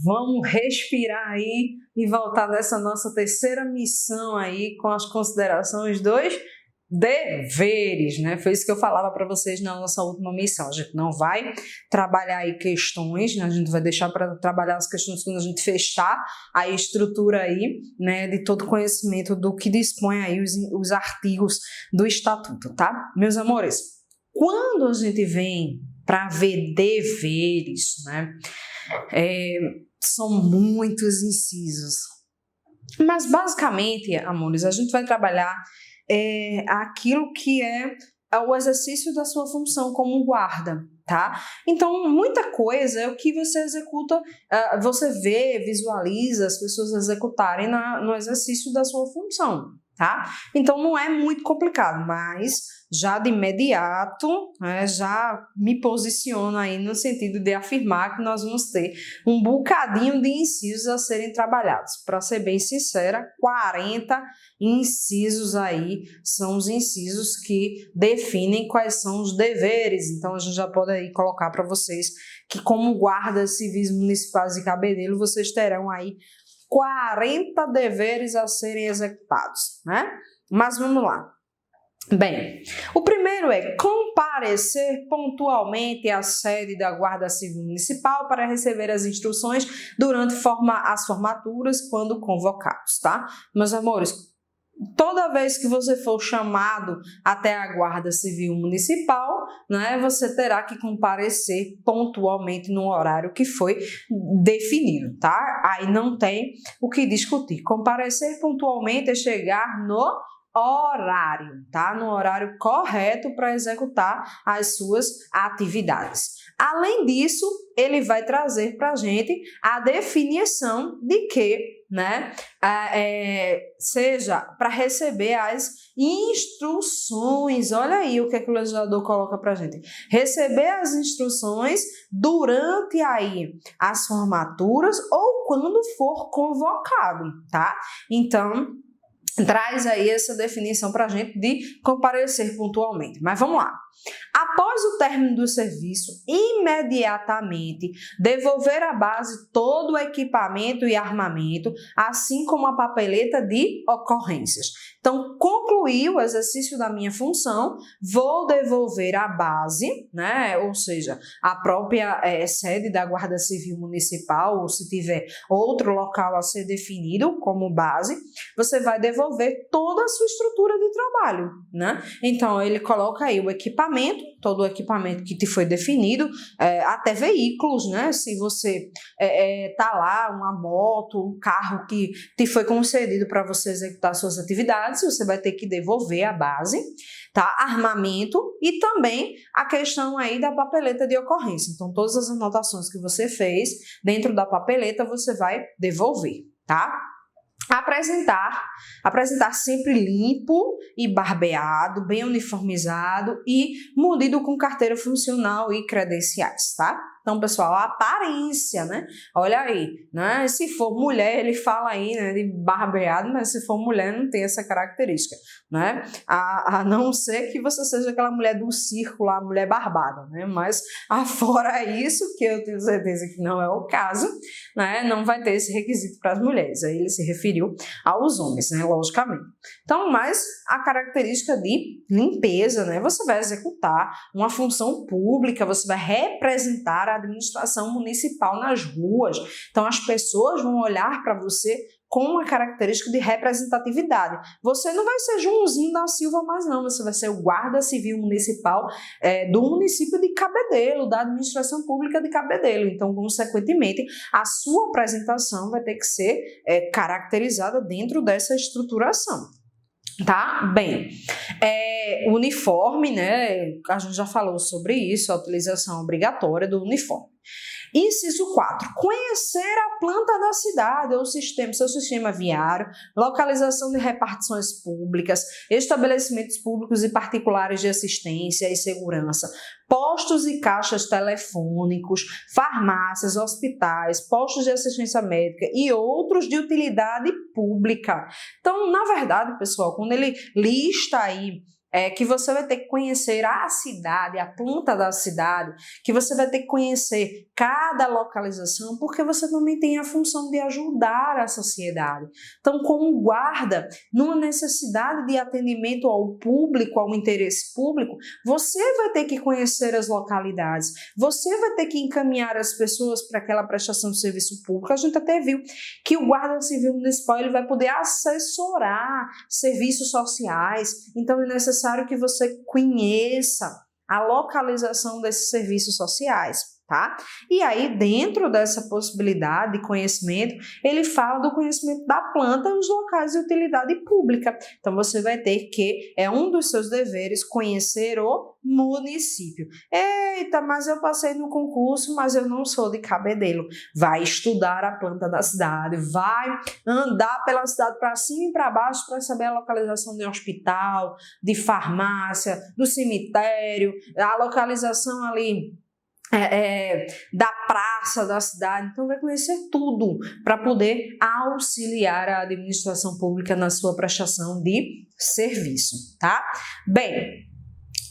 Vamos respirar aí e voltar dessa nossa terceira missão aí com as considerações dos deveres, né? Foi isso que eu falava para vocês na nossa última missão. A gente não vai trabalhar aí questões, né? A gente vai deixar para trabalhar as questões quando a gente fechar a estrutura aí, né? De todo conhecimento do que dispõe aí os artigos do Estatuto, tá? Meus amores, quando a gente vem para ver deveres, né? São muitos incisos. Mas basicamente, amores, a gente vai trabalhar aquilo que é o exercício da sua função como guarda, tá? Então, muita coisa é o que você executa, você vê, visualiza as pessoas executarem no exercício da sua função, tá? Então, não é muito complicado, mas já de imediato, né, já me posiciono aí no sentido de afirmar que nós vamos ter um bocadinho de incisos a serem trabalhados. Para ser bem sincera, 40 incisos aí são os incisos que definem quais são os deveres. Então, a gente já pode aí colocar para vocês que, como guardas civis municipais de Cabedelo, vocês terão aí 40 deveres a serem executados, né? Mas vamos lá. Bem, o primeiro é comparecer pontualmente à sede da Guarda Civil Municipal para receber as instruções durante as formaturas quando convocados, tá? Meus amores, toda vez que você for chamado até a Guarda Civil Municipal, né, você terá que comparecer pontualmente no horário que foi definido, tá? Aí não tem o que discutir. Comparecer pontualmente é chegar no horário, tá? No horário correto para executar as suas atividades. Além disso, ele vai trazer para a gente a definição de que, né, seja para receber as instruções. Olha aí o que o legislador coloca para a gente. Receber as instruções durante aí as formaturas ou quando for convocado, tá? Então, traz aí essa definição para a gente de comparecer pontualmente. Mas vamos lá. Após o término do serviço, imediatamente devolver à base todo o equipamento e armamento, assim como a papeleta de ocorrências. Então, concluí o exercício da minha função, vou devolver à base, né? Ou seja, a própria sede da Guarda Civil Municipal, ou se tiver outro local a ser definido como base, você vai devolver toda a sua estrutura de trabalho, né? Então, ele coloca aí o equipamento, todo o equipamento que te foi definido, até veículos, né? Se você tá lá, uma moto, um carro que te foi concedido para você executar suas atividades, você vai ter que devolver a base, tá? Armamento e também a questão aí da papeleta de ocorrência. Então, todas as anotações que você fez dentro da papeleta, você vai devolver, tá? Apresentar sempre limpo e barbeado, bem uniformizado e munido com carteira funcional e credenciais, tá? Então, pessoal, a aparência, né? Olha aí, né? Se for mulher, ele fala aí, né, de barbeado, mas se for mulher, não tem essa característica, né? A não ser que você seja aquela mulher do circo, a mulher barbada, né? Mas, afora isso, que eu tenho certeza que não é o caso, né? Não vai ter esse requisito para as mulheres. Aí ele se referiu aos homens, né? Logicamente. Então, mas a característica de limpeza, né? Você vai executar uma função pública, você vai representar a administração municipal nas ruas. Então, as pessoas vão olhar para você com uma característica de representatividade. Você não vai ser Joãozinho da Silva mais não, você vai ser o guarda civil municipal do município de Cabedelo, da administração pública de Cabedelo. Então, consequentemente, a sua apresentação vai ter que ser caracterizada dentro dessa estruturação. Tá? Bem, uniforme, né? A gente já falou sobre isso, a utilização obrigatória do uniforme. Inciso 4. Conhecer a planta da cidade ou seu sistema viário, localização de repartições públicas, estabelecimentos públicos e particulares de assistência e segurança, postos e caixas telefônicos, farmácias, hospitais, postos de assistência médica e outros de utilidade pública. Então, na verdade, pessoal, quando ele lista aí que você vai ter que conhecer a cidade, a planta da cidade, que você vai ter que conhecer cada localização, porque você também tem a função de ajudar a sociedade. Então, como guarda, numa necessidade de atendimento ao público, ao interesse público, você vai ter que conhecer as localidades, você vai ter que encaminhar as pessoas para aquela prestação de serviço público. A gente até viu que o guarda civil municipal ele vai poder assessorar serviços sociais, então é necessário que você conheça a localização desses serviços sociais, tá? E aí, dentro dessa possibilidade de conhecimento, ele fala do conhecimento da planta e os locais de utilidade pública. Então, você vai ter que, é um dos seus deveres, conhecer o município. Eita, mas eu passei no concurso, mas eu não sou de Cabedelo. Vai estudar a planta da cidade, vai andar pela cidade para cima e para baixo para saber a localização de hospital, de farmácia, do cemitério, a localização ali da praça da cidade. Então vai conhecer tudo para poder auxiliar a administração pública na sua prestação de serviço, tá? Bem,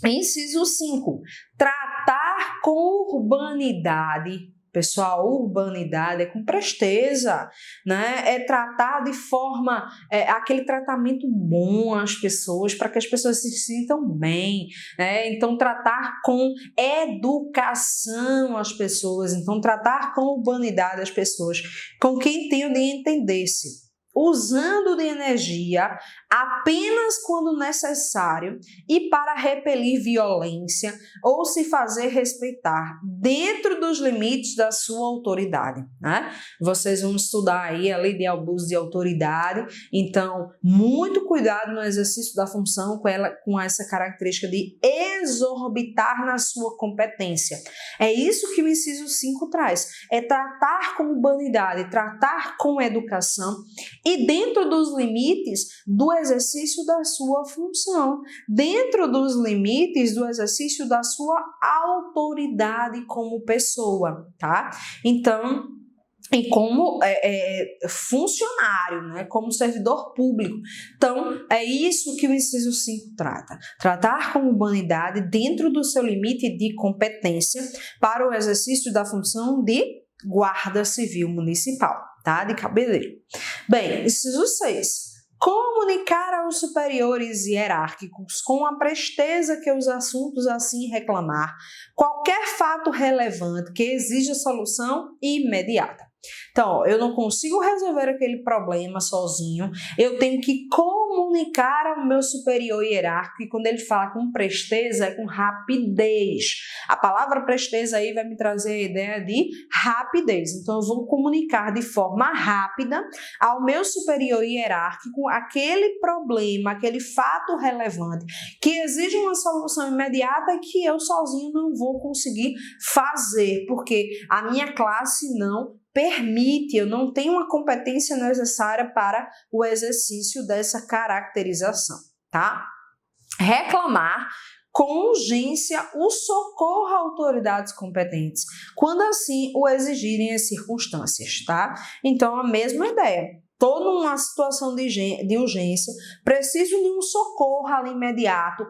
inciso 5, tratar com urbanidade. Pessoal, urbanidade é com presteza, né? É tratar de forma, aquele tratamento bom às pessoas, para que as pessoas se sintam bem, né? Então, tratar com educação as pessoas, então, tratar com urbanidade as pessoas, com quem tem de entender-se. Usando de energia apenas quando necessário e para repelir violência ou se fazer respeitar dentro dos limites da sua autoridade, né? Vocês vão estudar aí a lei de abuso de autoridade, então muito cuidado no exercício da função com essa característica de exorbitar na sua competência. É isso que o inciso 5 traz, é tratar com urbanidade, tratar com educação e dentro dos limites do exercício da sua função, dentro dos limites do exercício da sua autoridade como pessoa, tá? Então, e como funcionário, né, como servidor público. Então, é isso que o inciso 5 trata. Tratar com urbanidade dentro do seu limite de competência para o exercício da função de guarda civil municipal, tá? De Cabedelo. Bem, inciso 6. Comunicar aos superiores hierárquicos com a presteza que os assuntos assim reclamar qualquer fato relevante que exija solução imediata. Então, eu não consigo resolver aquele problema sozinho, eu tenho que comunicar ao meu superior hierárquico, e quando ele fala com presteza, é com rapidez. A palavra presteza aí vai me trazer a ideia de rapidez. Então, eu vou comunicar de forma rápida ao meu superior hierárquico aquele problema, aquele fato relevante que exige uma solução imediata e que eu sozinho não vou conseguir fazer, porque a minha classe não permite, eu não tenho a competência necessária para o exercício dessa caracterização, tá? Reclamar com urgência o socorro a autoridades competentes, quando assim o exigirem as circunstâncias, tá? Então, a mesma ideia. Estou numa situação de urgência, preciso de um socorro ali imediato.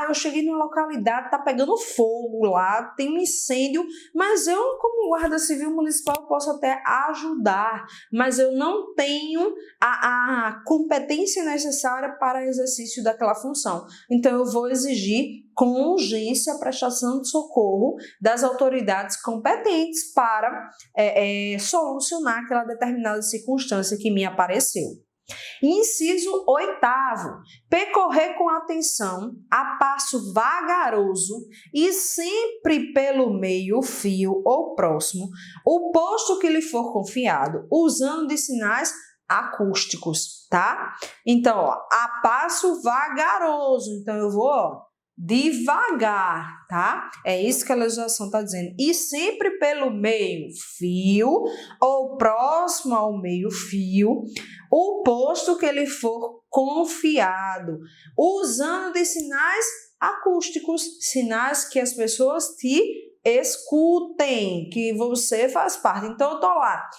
Eu cheguei numa localidade, está pegando fogo lá, tem um incêndio, mas eu, como guarda civil municipal, posso até ajudar, mas eu não tenho a competência necessária para o exercício daquela função. Então, eu vou exigir com urgência a prestação de socorro das autoridades competentes para solucionar aquela determinada circunstância que me apareceu. Inciso 8º, percorrer com atenção, a passo vagaroso e sempre pelo meio, fio ou próximo, o posto que lhe for confiado, usando de sinais acústicos, tá? Então, a passo vagaroso, então eu vou, devagar, tá? É isso que a legislação está dizendo. E sempre pelo meio-fio ou próximo ao meio-fio, o posto que ele for confiado, usando de sinais acústicos, sinais que as pessoas te escutem que você faz parte. Então, eu estou lá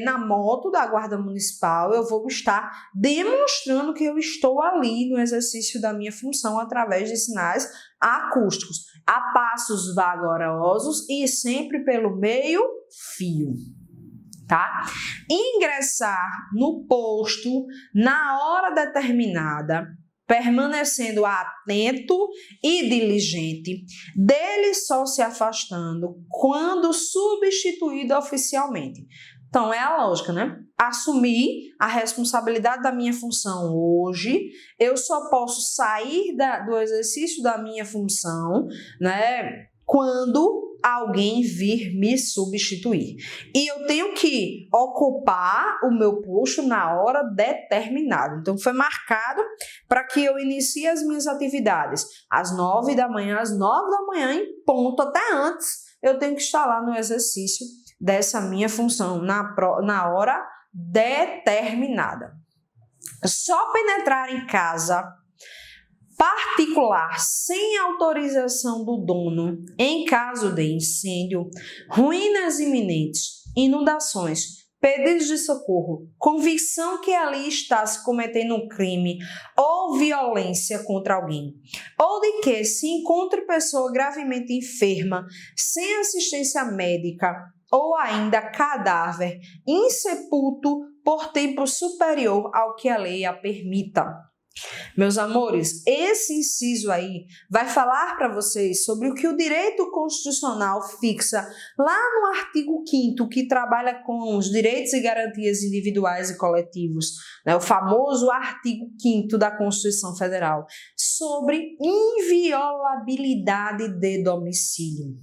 na moto da Guarda Municipal, eu vou estar demonstrando que eu estou ali no exercício da minha função através de sinais acústicos, a passos vagarosos e sempre pelo meio-fio. Tá? Ingressar no posto na hora determinada, permanecendo atento e diligente, dele só se afastando quando substituído oficialmente. Então, é a lógica, né? Assumir a responsabilidade da minha função hoje, eu só posso sair do exercício da minha função, né, quando alguém vir me substituir. E eu tenho que ocupar o meu posto na hora determinada. Então, foi marcado para que eu inicie as minhas atividades às 9 da manhã, em ponto, até antes, eu tenho que estar lá no exercício dessa minha função, na hora determinada. Só penetrar em casa particular sem autorização do dono em caso de incêndio, ruínas iminentes, inundações, pedidos de socorro, convicção que ali está se cometendo um crime ou violência contra alguém, ou de que se encontre pessoa gravemente enferma, sem assistência médica, ou ainda cadáver insepulto por tempo superior ao que a lei a permita. Meus amores, esse inciso aí vai falar para vocês sobre o que o direito constitucional fixa lá no artigo 5º, que trabalha com os direitos e garantias individuais e coletivos, né? O famoso artigo 5º da Constituição Federal, sobre inviolabilidade de domicílio.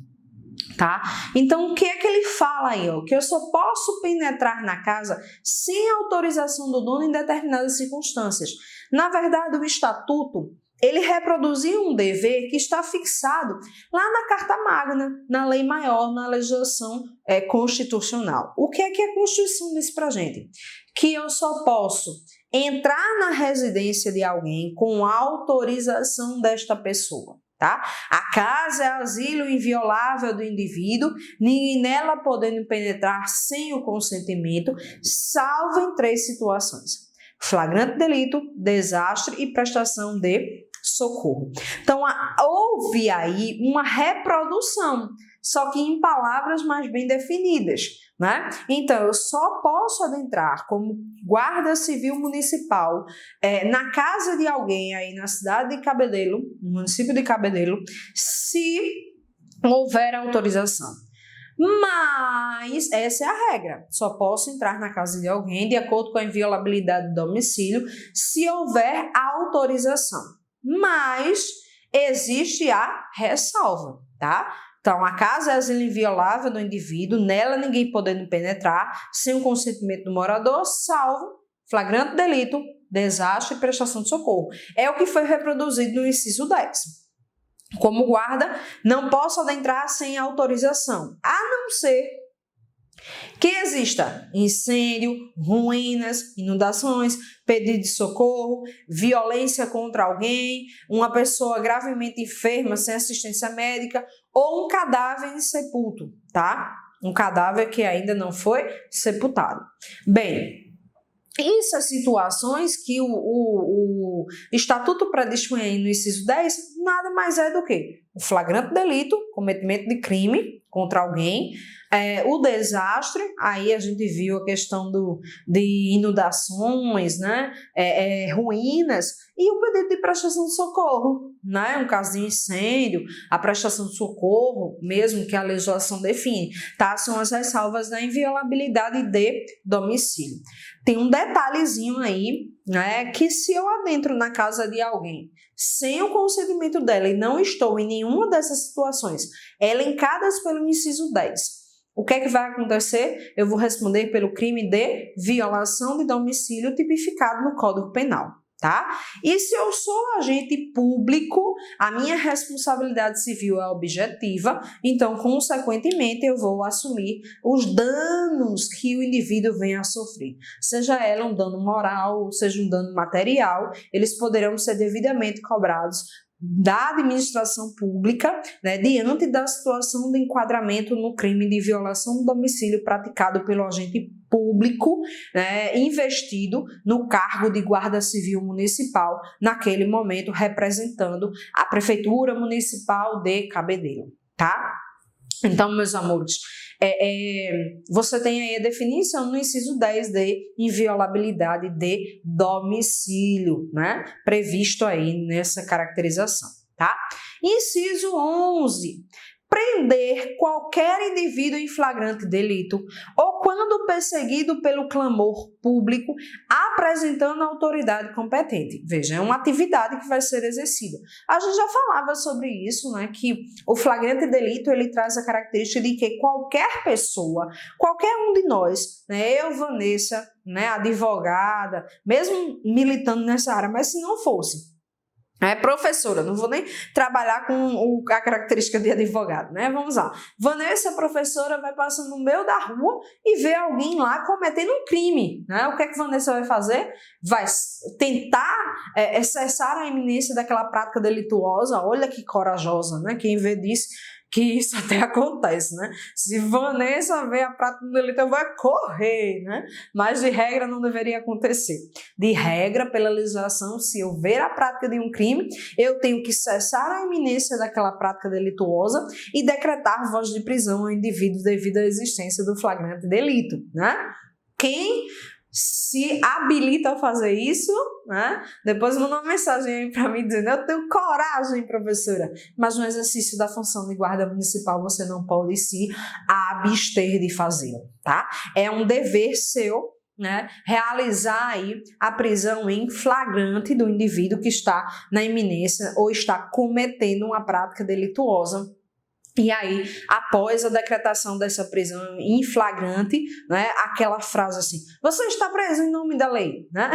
Tá? Então, o que é que ele fala aí? Que eu só posso penetrar na casa sem autorização do dono em determinadas circunstâncias. Na verdade, o Estatuto, ele reproduzia um dever que está fixado lá na Carta Magna, na lei maior, na legislação constitucional. O que é que a Constituição diz pra gente? Que eu só posso entrar na residência de alguém com autorização desta pessoa. Tá? A casa é asilo inviolável do indivíduo, ninguém nela podendo penetrar sem o consentimento, salvo em 3 situações: flagrante delito, desastre e prestação de socorro. Então, houve aí uma reprodução, só que em palavras mais bem definidas, né? Então, eu só posso adentrar como guarda civil municipal na casa de alguém aí na cidade de Cabedelo, no município de Cabedelo, se houver autorização. Mas essa é a regra, só posso entrar na casa de alguém de acordo com a inviolabilidade do domicílio se houver autorização. Mas existe a ressalva, tá? Então, a casa é asilo inviolável do indivíduo, nela ninguém podendo penetrar sem o consentimento do morador, salvo flagrante delito, desastre e prestação de socorro. É o que foi reproduzido no inciso 10. Como guarda, não posso adentrar sem autorização, a não ser que exista incêndio, ruínas, inundações, pedido de socorro, violência contra alguém, uma pessoa gravemente enferma sem assistência médica ou um cadáver insepulto, tá? Um cadáver que ainda não foi sepultado. Bem, essas situações que o Estatuto predispõe no inciso 10 nada mais é do que o flagrante delito, cometimento de crime contra alguém, o desastre, aí a gente viu a questão de inundações, né, ruínas, e o pedido de prestação de socorro, né, um caso de incêndio, a prestação de socorro, mesmo que a legislação define, tá, são as ressalvas da inviolabilidade de domicílio. Tem um detalhezinho aí, né, que se eu adentro na casa de alguém sem o consentimento dela e não estou em nenhuma dessas situações elencadas pelo inciso 10, o que é que vai acontecer? Eu vou responder pelo crime de violação de domicílio tipificado no Código Penal. Tá? E se eu sou agente público, a minha responsabilidade civil é objetiva, então, consequentemente, eu vou assumir os danos que o indivíduo venha a sofrer. Seja ela um dano moral, seja um dano material, eles poderão ser devidamente cobrados da administração pública, né, diante da situação de enquadramento no crime de violação do domicílio praticado pelo agente público, né, investido no cargo de guarda civil municipal, naquele momento representando a prefeitura municipal de Cabedelo, tá? Então, meus amores, você tem aí a definição no inciso 10 de inviolabilidade de domicílio, né? Previsto aí nessa caracterização, tá? Inciso 11. Prender qualquer indivíduo em flagrante delito ou quando perseguido pelo clamor público apresentando a autoridade competente. Veja, é uma atividade que vai ser exercida. A gente já falava sobre isso, né, que o flagrante delito ele traz a característica de que qualquer pessoa, qualquer um de nós, né, eu, Vanessa, né, advogada, mesmo militando nessa área, mas se não fosse, professora, não vou nem trabalhar com a característica de advogado, né? Vamos lá. Vanessa, professora, vai passando no meio da rua e vê alguém lá cometendo um crime, né? O que é que Vanessa vai fazer? Vai tentar cessar a iminência daquela prática delituosa. Olha que corajosa, né? Quem vê disso que isso até acontece, né? Se Vanessa vê a prática do delito, eu vou correr, né? Mas de regra não deveria acontecer. De regra, pela legislação, se eu ver a prática de um crime, eu tenho que cessar a iminência daquela prática delituosa e decretar voz de prisão ao indivíduo devido à existência do flagrante delito, né? Quem se habilita a fazer isso, né? Depois manda uma mensagem aí para mim dizendo: eu tenho coragem, professora. Mas no exercício da função de guarda municipal você não pode se abster de fazê-lo, tá? É um dever seu, né, realizar aí a prisão em flagrante do indivíduo que está na iminência ou está cometendo uma prática delituosa. E aí, após a decretação dessa prisão em flagrante, né, aquela frase assim: você está preso em nome da lei, né?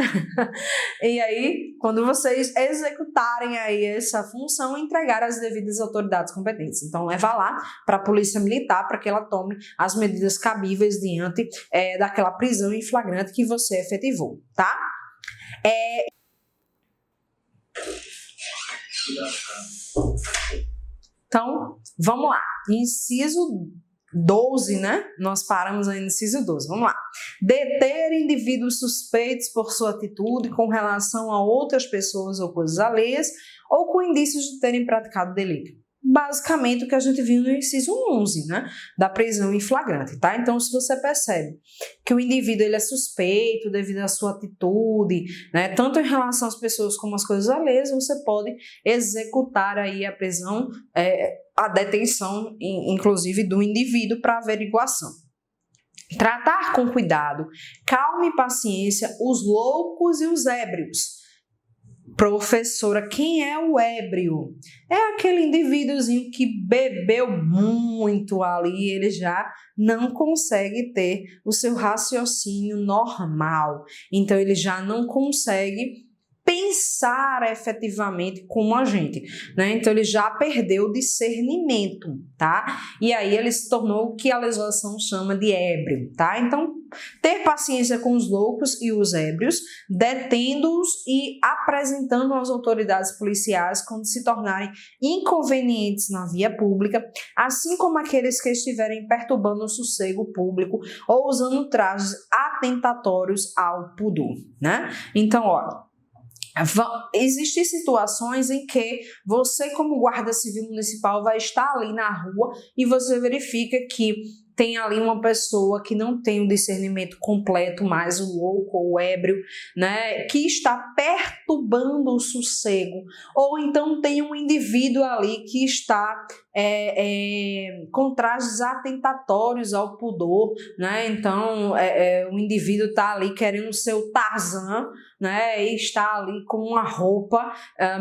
E aí, quando vocês executarem aí essa função, entregar às devidas autoridades competentes. Então, leva lá para a Polícia Militar para que ela tome as medidas cabíveis diante daquela prisão em flagrante que você efetivou, tá? Então, vamos lá. Inciso 12, né? Nós paramos aí no inciso 12. Vamos lá. Deter indivíduos suspeitos por sua atitude com relação a outras pessoas ou coisas alheias ou com indícios de terem praticado delito. Basicamente o que a gente viu no inciso 11, né, da prisão em flagrante, tá? Então, se você percebe que o indivíduo ele é suspeito devido à sua atitude, né, tanto em relação às pessoas como às coisas alheias, você pode executar aí a prisão, a detenção, inclusive, do indivíduo para averiguação. Tratar com cuidado, calma e paciência os loucos e os ébrios. Professora, quem é o ébrio? É aquele indivíduozinho que bebeu muito ali, ele já não consegue ter o seu raciocínio normal. Então, ele já não consegue pensar efetivamente como a gente, né? Então, ele já perdeu o discernimento, tá? E aí, ele se tornou o que a legislação chama de ébrio, tá? Então, ter paciência com os loucos e os ébrios, detendo-os e apresentando às autoridades policiais quando se tornarem inconvenientes na via pública, assim como aqueles que estiverem perturbando o sossego público ou usando trajes atentatórios ao pudor, né? Então, ó, existem situações em que você, como guarda civil municipal, vai estar ali na rua e você verifica que tem ali uma pessoa que não tem o discernimento completo, mais o louco ou o ébrio, né, que está perturbando o sossego, ou então tem um indivíduo ali que está com trajes atentatórios ao pudor, né, então o indivíduo está ali querendo ser o Tarzan, né, e está ali com uma roupa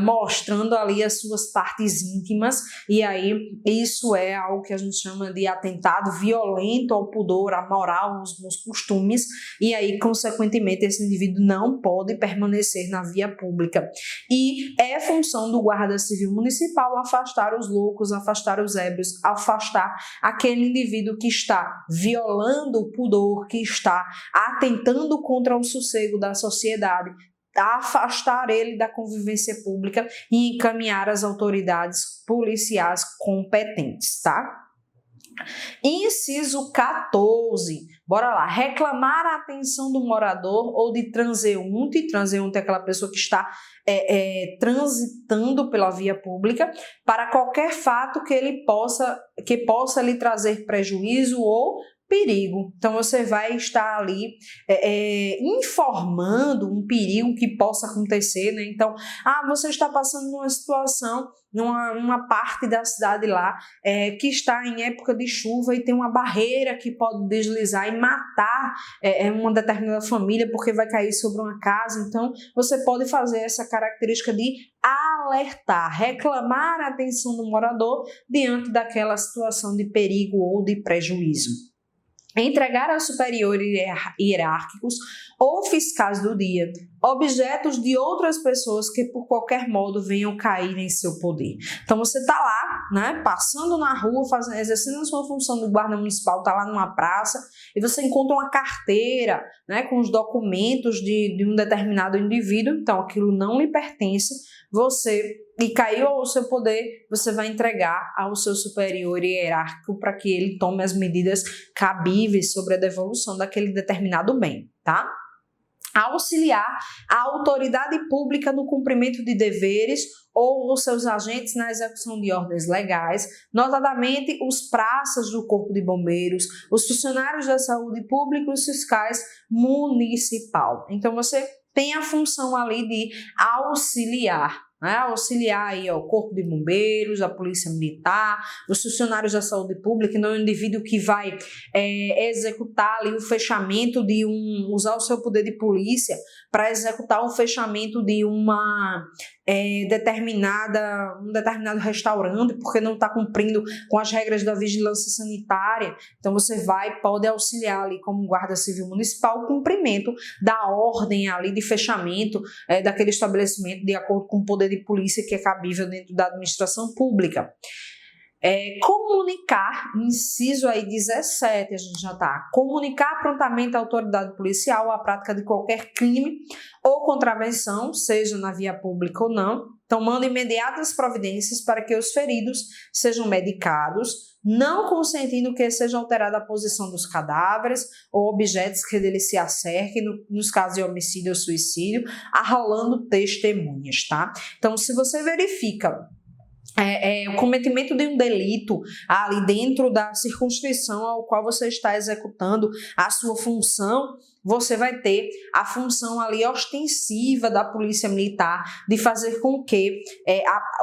mostrando ali as suas partes íntimas, e aí isso é algo que a gente chama de atentado violento ao pudor, à moral, aos bons costumes, e aí, consequentemente, esse indivíduo não pode permanecer na via pública. E é função do guarda civil municipal afastar os loucos, afastar os ébrios, afastar aquele indivíduo que está violando o pudor, que está atentando contra o sossego da sociedade, afastar ele da convivência pública e encaminhar as autoridades policiais competentes, tá? Inciso 14, bora lá, reclamar a atenção do morador ou de transeunte é aquela pessoa que está transitando pela via pública para qualquer fato que possa lhe trazer prejuízo ou perigo. Então, você vai estar ali informando um perigo que possa acontecer, né? Então, você está passando numa situação, numa parte da cidade lá, que está em época de chuva e tem uma barreira que pode deslizar e matar uma determinada família porque vai cair sobre uma casa. Então, você pode fazer essa característica de alertar, reclamar a atenção do morador diante daquela situação de perigo ou de prejuízo. Entregar aos superiores hierárquicos ou fiscais do dia objetos de outras pessoas que por qualquer modo venham cair em seu poder. Então você está lá, né, passando na rua, exercendo a sua função de guarda municipal, está lá numa praça e você encontra uma carteira, né, com os documentos de um determinado indivíduo, então aquilo não lhe pertence, e caiu ao seu poder, você vai entregar ao seu superior hierárquico para que ele tome as medidas cabíveis sobre a devolução daquele determinado bem, tá? Auxiliar a autoridade pública no cumprimento de deveres ou os seus agentes na execução de ordens legais, notadamente os praças do Corpo de Bombeiros, os funcionários da saúde pública e os fiscais municipal. Então, você tem a função ali de auxiliar, né? Auxiliar aí, o Corpo de Bombeiros, a Polícia Militar, os funcionários da saúde pública, não é um indivíduo que vai executar ali o fechamento usar o seu poder de polícia para executar o fechamento de um determinado restaurante porque não está cumprindo com as regras da vigilância sanitária. Então você pode auxiliar ali como guarda civil municipal o cumprimento da ordem ali de fechamento daquele estabelecimento de acordo com o poder de polícia que é cabível dentro da administração pública. Comunicar, inciso aí 17, a gente já está, comunicar prontamente à autoridade policial a prática de qualquer crime ou contravenção, seja na via pública ou não, tomando imediatas providências para que os feridos sejam medicados, não consentindo que seja alterada a posição dos cadáveres ou objetos que dele se acerquem, nos casos de homicídio ou suicídio, arrolando testemunhas, tá? Então, se você verifica o cometimento de um delito ali dentro da circunscrição ao qual você está executando a sua função, você vai ter a função ali ostensiva da polícia militar de fazer com que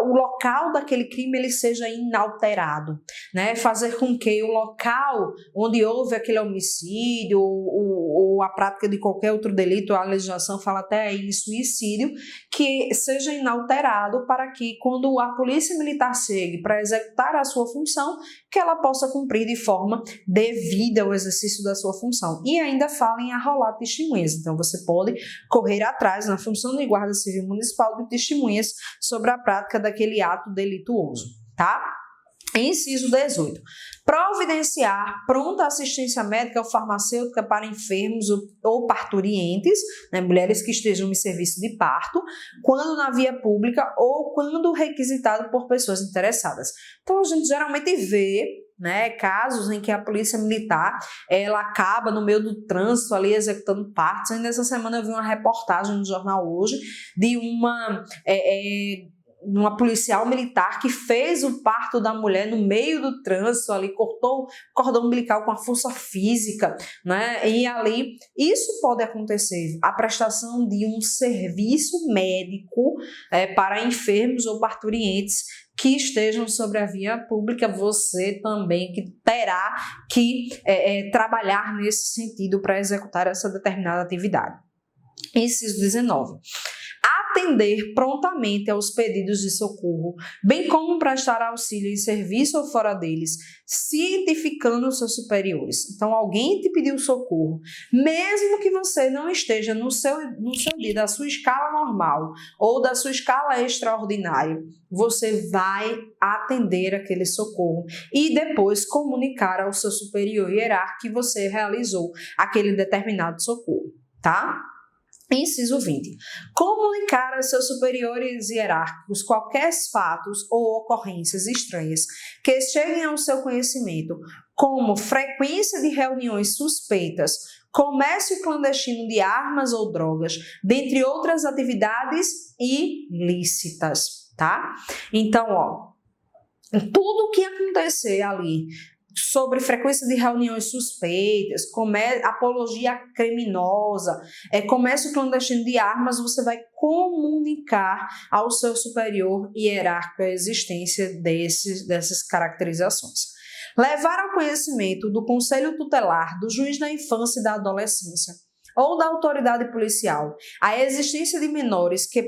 o local daquele crime ele seja inalterado, né? Fazer com que o local onde houve aquele homicídio ou a prática de qualquer outro delito, a legislação fala até aí em suicídio, que seja inalterado para que quando a polícia militar chegue para executar a sua função, que ela possa cumprir de forma devida o exercício da sua função. E ainda fala em arrolar testemunhas. Então, você pode correr atrás, na função de guarda civil municipal, de testemunhas sobre a prática daquele ato delituoso, tá? Inciso 18. Providenciar pronta assistência médica ou farmacêutica para enfermos ou parturientes, né, mulheres que estejam em serviço de parto, quando na via pública ou quando requisitado por pessoas interessadas. Então, a gente geralmente vê, né, casos em que a polícia militar ela acaba no meio do trânsito ali executando partos. Ainda essa semana eu vi uma reportagem no jornal Hoje de uma policial militar que fez o parto da mulher no meio do trânsito, ali cortou o cordão umbilical com a força física, né? E ali isso pode acontecer, a prestação de um serviço médico para enfermos ou parturientes que estejam sobre a via pública, você também que terá que trabalhar nesse sentido para executar essa determinada atividade. Inciso 19. Atender prontamente aos pedidos de socorro, bem como prestar auxílio em serviço ou fora deles, cientificando os seus superiores. Então, alguém te pediu socorro, mesmo que você não esteja no seu dia da sua escala normal ou da sua escala extraordinária, você vai atender aquele socorro e depois comunicar ao seu superior hierárquico que você realizou aquele determinado socorro, tá? Inciso 20. Comunicar a seus superiores hierárquicos qualquer fatos ou ocorrências estranhas que cheguem ao seu conhecimento, como frequência de reuniões suspeitas, comércio clandestino de armas ou drogas, dentre outras atividades ilícitas, tá? Então, tudo o que acontecer ali sobre frequência de reuniões suspeitas, apologia criminosa, comércio clandestino de armas, você vai comunicar ao seu superior hierárquico a existência dessas caracterizações. Levar ao conhecimento do Conselho Tutelar, do juiz da infância e da adolescência, ou da autoridade policial, a existência de menores que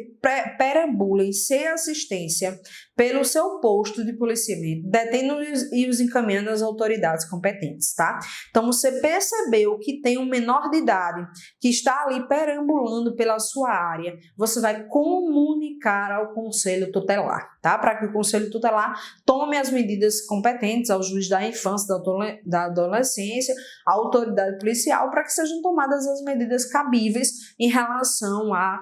perambulem sem assistência pelo seu posto de policiamento, detendo-os e os encaminhando às autoridades competentes, tá? Então, você percebeu que tem um menor de idade que está ali perambulando pela sua área, você vai comunicar ao Conselho Tutelar, tá? Para que o Conselho Tutelar tome as medidas competentes ao juiz da infância, da adolescência, à autoridade policial, para que sejam tomadas as medidas cabíveis em relação à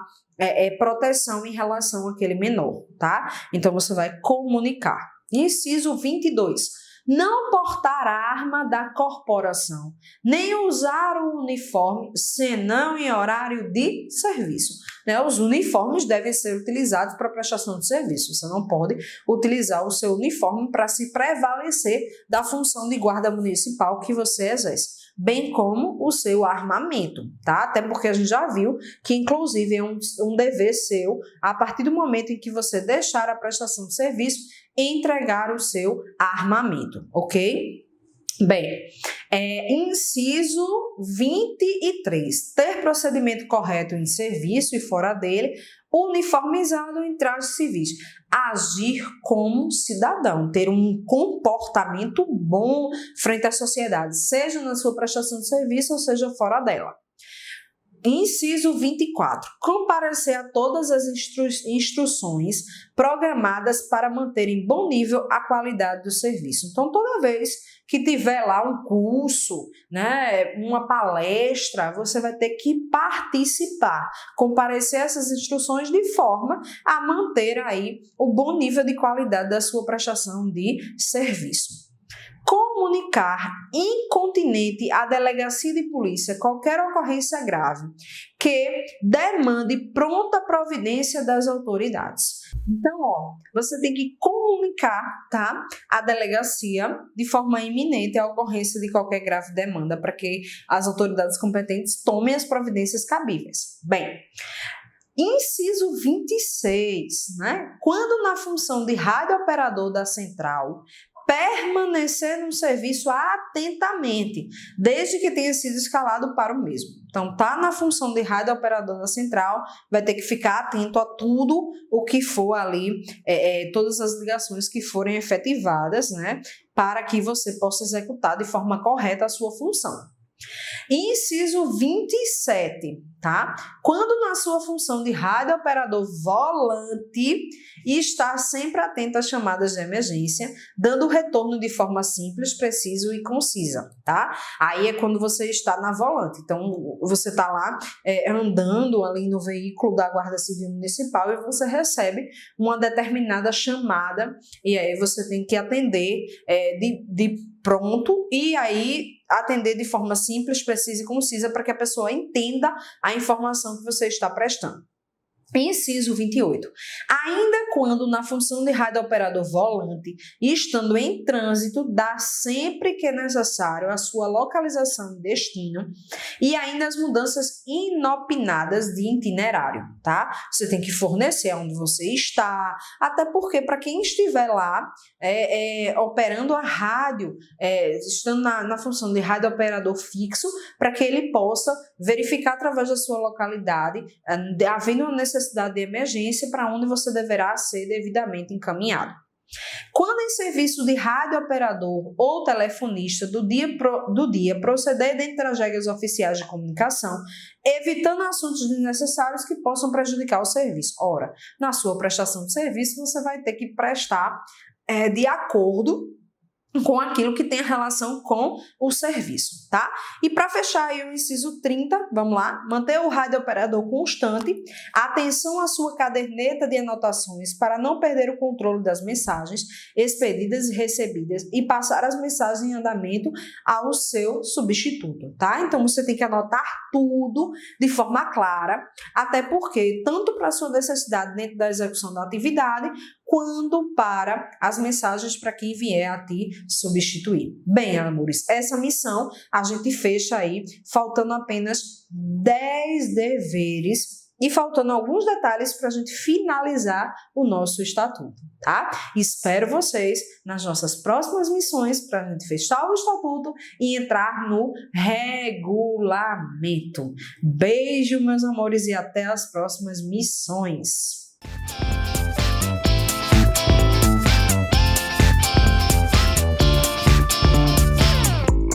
proteção em relação àquele menor, tá? Então, você vai comunicar. Inciso 22. Não portar arma da corporação, nem usar o uniforme, senão em horário de serviço. Né? Os uniformes devem ser utilizados para prestação de serviço. Você não pode utilizar o seu uniforme para se prevalecer da função de guarda municipal que você exerce, bem como o seu armamento, tá? Até porque a gente já viu que, inclusive, é um dever seu, a partir do momento em que você deixar a prestação de serviço, entregar o seu armamento, ok? Bem, inciso 23. Ter procedimento correto em serviço e fora dele, uniformizado em trajes civis. Agir como cidadão, ter um comportamento bom frente à sociedade, seja na sua prestação de serviço ou seja fora dela. Inciso 24. Comparecer a todas as instruções programadas para manter em bom nível a qualidade do serviço. Então, toda vez que tiver lá um curso, né, uma palestra, você vai ter que participar, comparecer a essas instruções de forma a manter aí o bom nível de qualidade da sua prestação de serviço. Comunicar incontinenti à delegacia de polícia qualquer ocorrência grave que demande pronta providência das autoridades. Então, você tem que comunicar, tá, à delegacia de forma iminente a ocorrência de qualquer grave demanda para que as autoridades competentes tomem as providências cabíveis. Bem, inciso 26, né? Quando na função de radiooperador da central, permanecer no serviço atentamente, desde que tenha sido escalado para o mesmo. Então, tá na função de radiooperador da central, vai ter que ficar atento a tudo o que for ali, todas as ligações que forem efetivadas, né, para que você possa executar de forma correta a sua função. Inciso 27, tá? Quando na sua função de radiooperador volante, estar sempre atento às chamadas de emergência, dando retorno de forma simples, precisa e concisa, tá? Aí é quando você está na volante. Então, você está lá andando ali no veículo da Guarda Civil Municipal e você recebe uma determinada chamada e aí você tem que atender de pronto e aí atender de forma simples, precisa e concisa para que a pessoa entenda a informação que você está prestando. Inciso 28. Ainda quando na função de radiooperador volante e estando em trânsito, dá sempre que é necessário a sua localização e destino e ainda as mudanças inopinadas de itinerário, tá? Você tem que fornecer onde você está, até porque para quem estiver lá operando a rádio, estando na função de radiooperador fixo, para que ele possa verificar através da sua localidade, havendo uma necessidade de emergência para onde você deverá ser devidamente encaminhado. Quando em serviço de radiooperador ou telefonista do dia proceder dentre tragédias oficiais de comunicação, evitando assuntos desnecessários que possam prejudicar o serviço. Ora, na sua prestação de serviço, você vai ter que prestar de acordo com aquilo que tem relação com o serviço, tá? E para fechar aí o inciso 30, vamos lá, manter o rádio operador constante, atenção à sua caderneta de anotações para não perder o controle das mensagens expedidas e recebidas e passar as mensagens em andamento ao seu substituto, tá? Então você tem que anotar tudo de forma clara, até porque tanto para a sua necessidade dentro da execução da atividade, quanto para as mensagens para quem vier a te substituir. Bem, amores, essa missão a gente fecha aí, faltando apenas 10 deveres e faltando alguns detalhes para a gente finalizar o nosso estatuto, tá? Espero vocês nas nossas próximas missões para a gente fechar o estatuto e entrar no regulamento. Beijo, meus amores, e até as próximas missões.